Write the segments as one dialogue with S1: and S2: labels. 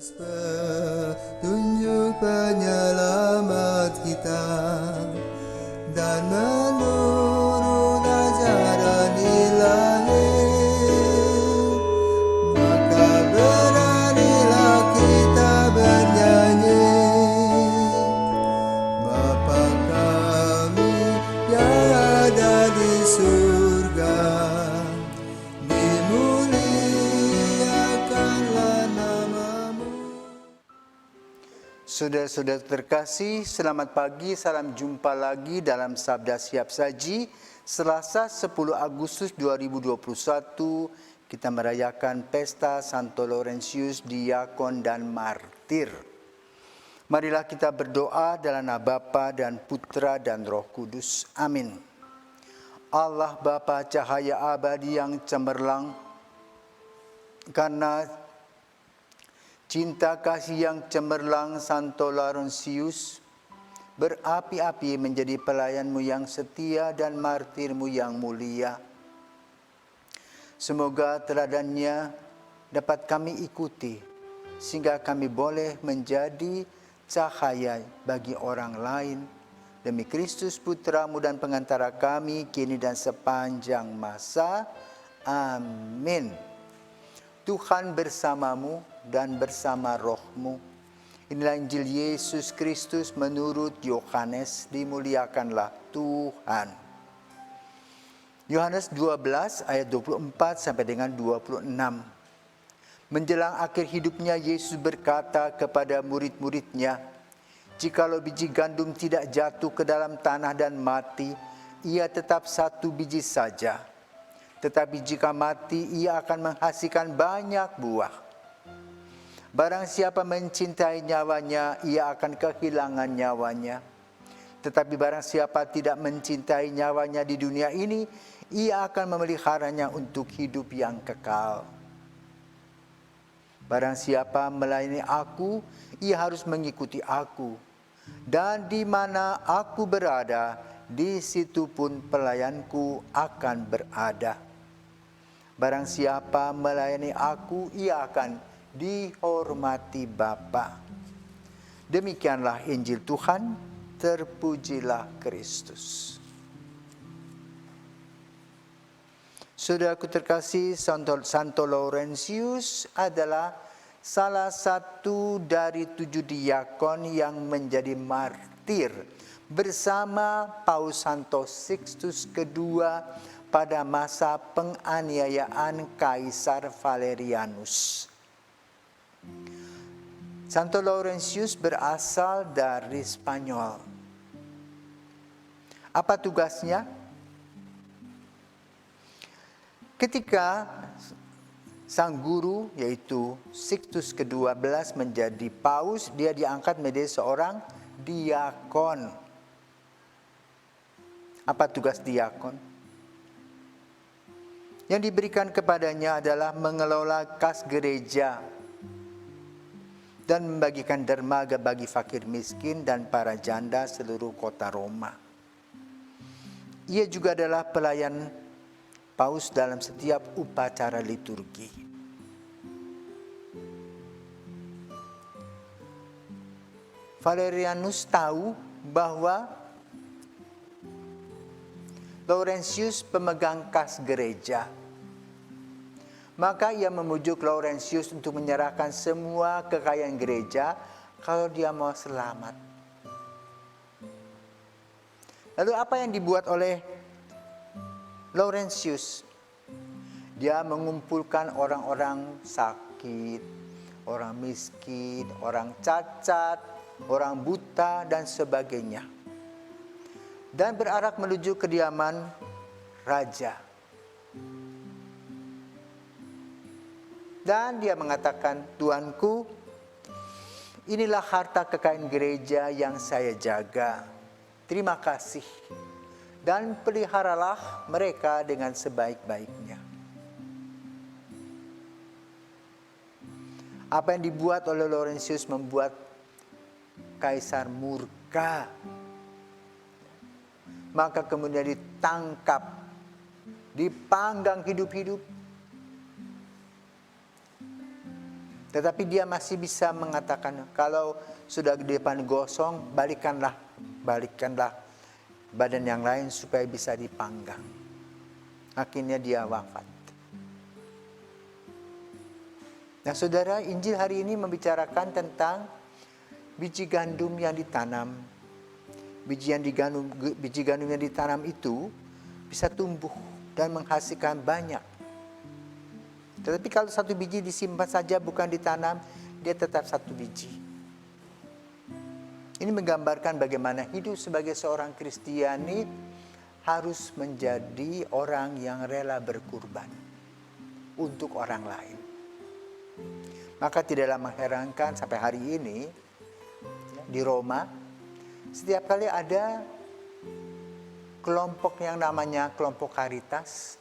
S1: Petunjuk penyelamat kita dan menurut ajaran Ilahi, maka beranilah kita bernyanyi. Bapa kami yang ada di surga, dimuliakanlah namamu.
S2: Saudara-saudara terkasih, selamat pagi, salam jumpa lagi dalam Sabda Siap Saji. Selasa 10 Agustus 2021, kita merayakan Pesta Santo Laurentius, Diakon dan Martir. Marilah kita berdoa dalam nama Bapa dan Putra dan Roh Kudus. Amin. Allah Bapa cahaya abadi yang cemerlang, karena cinta kasih yang cemerlang Santo Laurentius berapi-api menjadi pelayanmu yang setia dan martirmu yang mulia. Semoga teladannya dapat kami ikuti, sehingga kami boleh menjadi cahaya bagi orang lain. Demi Kristus Putramu dan pengantara kami, kini dan sepanjang masa. Amin. Tuhan bersamamu dan bersama rohmu. Inilah Injil Yesus Kristus menurut Yohanes, dimuliakanlah Tuhan. Yohanes 12 ayat 24 sampai dengan 26. Menjelang akhir hidupnya, Yesus berkata kepada murid-muridnya, "Jikalau biji gandum tidak jatuh ke dalam tanah dan mati, ia tetap satu biji saja. Tetapi jika mati, ia akan menghasilkan banyak buah. Barang siapa mencintai nyawanya, ia akan kehilangan nyawanya. Tetapi barang siapa tidak mencintai nyawanya di dunia ini, ia akan memeliharanya untuk hidup yang kekal. Barang siapa melayani aku, ia harus mengikuti aku. Dan di mana aku berada, di situ pun pelayanku akan berada. Barang siapa melayani aku, ia akan dihormati Bapa." Demikianlah Injil Tuhan, terpujilah Kristus. Saudaraku terkasih, Santo Laurentius adalah salah satu dari 7 diakon yang menjadi martir bersama Paus Santo Sixtus II pada masa penganiayaan Kaisar Valerianus. Santo Laurentius berasal dari Spanyol. Apa tugasnya? Ketika sang guru, yaitu Sixtus ke-12 menjadi paus, dia diangkat menjadi seorang diakon. Apa tugas diakon? Yang diberikan kepadanya adalah mengelola kas gereja dan membagikan dermaga bagi fakir miskin dan para janda seluruh kota Roma. Ia juga adalah pelayan paus dalam setiap upacara liturgi. Valerianus tahu bahwa Laurentius pemegang kas gereja. Maka ia memujuk Laurentius untuk menyerahkan semua kekayaan gereja kalau dia mau selamat. Lalu apa yang dibuat oleh Laurentius? Dia mengumpulkan orang-orang sakit, orang miskin, orang cacat, orang buta, dan sebagainya. Dan berarak menuju kediaman raja. Dan dia mengatakan, "Tuanku, inilah harta kekayaan gereja yang saya jaga. Terima kasih. Dan peliharalah mereka dengan sebaik-baiknya." Apa yang dibuat oleh Laurentius membuat kaisar murka. Maka kemudian ditangkap, dipanggang hidup-hidup, Tetapi dia masih bisa mengatakan, kalau sudah di depan gosong, balikkanlah badan yang lain supaya bisa dipanggang. Akhirnya dia wafat. Nah saudara, Injil hari ini membicarakan tentang biji gandum yang ditanam. Biji gandum yang ditanam itu bisa tumbuh dan menghasilkan banyak. Tetapi kalau satu biji disimpan saja bukan ditanam, dia tetap satu biji. Ini menggambarkan bagaimana hidup sebagai seorang Kristiani harus menjadi orang yang rela berkurban untuk orang lain. Maka tidaklah mengherankan sampai hari ini di Roma, setiap kali ada kelompok yang namanya kelompok Caritas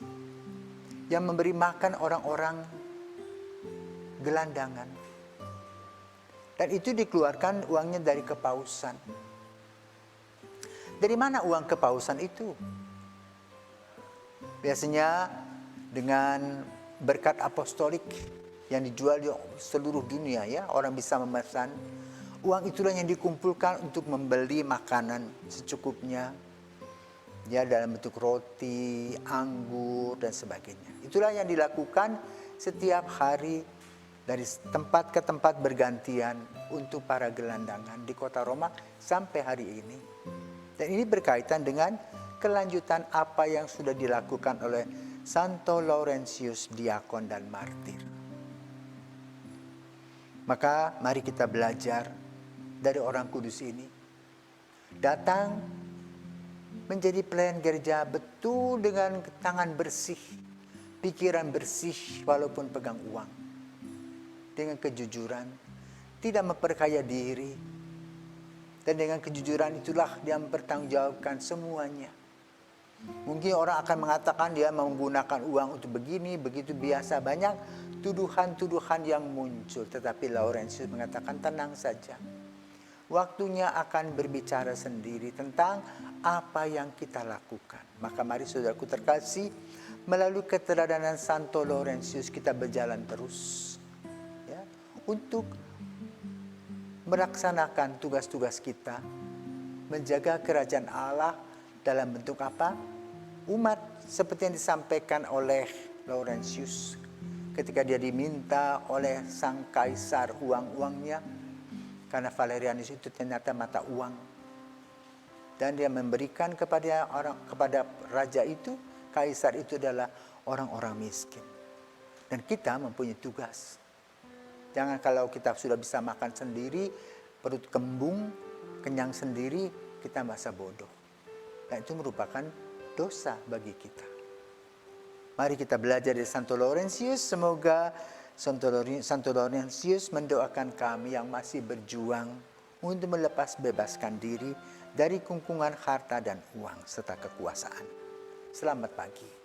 S2: yang memberi makan orang-orang gelandangan. Dan itu dikeluarkan uangnya dari kepausan. Dari mana uang kepausan itu? Biasanya dengan berkat apostolik yang dijual di seluruh dunia ya, orang bisa memesan. Uang itulah yang dikumpulkan untuk membeli makanan secukupnya. Ya, dalam bentuk roti, anggur, dan sebagainya. Itulah yang dilakukan setiap hari dari tempat ke tempat bergantian untuk para gelandangan di kota Roma sampai hari ini. Dan ini berkaitan dengan kelanjutan apa yang sudah dilakukan oleh Santo Laurentius, diakon dan martir. Maka mari kita belajar dari orang kudus ini. Datang menjadi pelayan gereja betul dengan tangan bersih, pikiran bersih walaupun pegang uang. Dengan kejujuran, tidak memperkaya diri. Dan dengan kejujuran itulah dia mempertanggungjawabkan semuanya. Mungkin orang akan mengatakan dia menggunakan uang untuk begini, begitu biasa. Banyak tuduhan-tuduhan yang muncul. Tetapi Laurentius mengatakan tenang saja. Waktunya akan berbicara sendiri tentang apa yang kita lakukan. Maka mari saudaraku terkasih, melalui keteladanan Santo Laurentius kita berjalan terus ya, untuk melaksanakan tugas-tugas kita, menjaga kerajaan Allah dalam bentuk apa? Umat, seperti yang disampaikan oleh Laurentius ketika dia diminta oleh sang kaisar uang-uangnya. Karena Valerianus itu ternyata mata uang. Dan dia memberikan kepada raja itu, kaisar itu adalah orang-orang miskin. Dan kita mempunyai tugas. Jangan kalau kita sudah bisa makan sendiri, perut kembung, kenyang sendiri, kita merasa bodoh. Dan itu merupakan dosa bagi kita. Mari kita belajar dari Santo Laurentius. Semoga Santo Laurentius mendoakan kami yang masih berjuang untuk bebaskan diri dari kungkungan harta dan uang serta kekuasaan. Selamat pagi.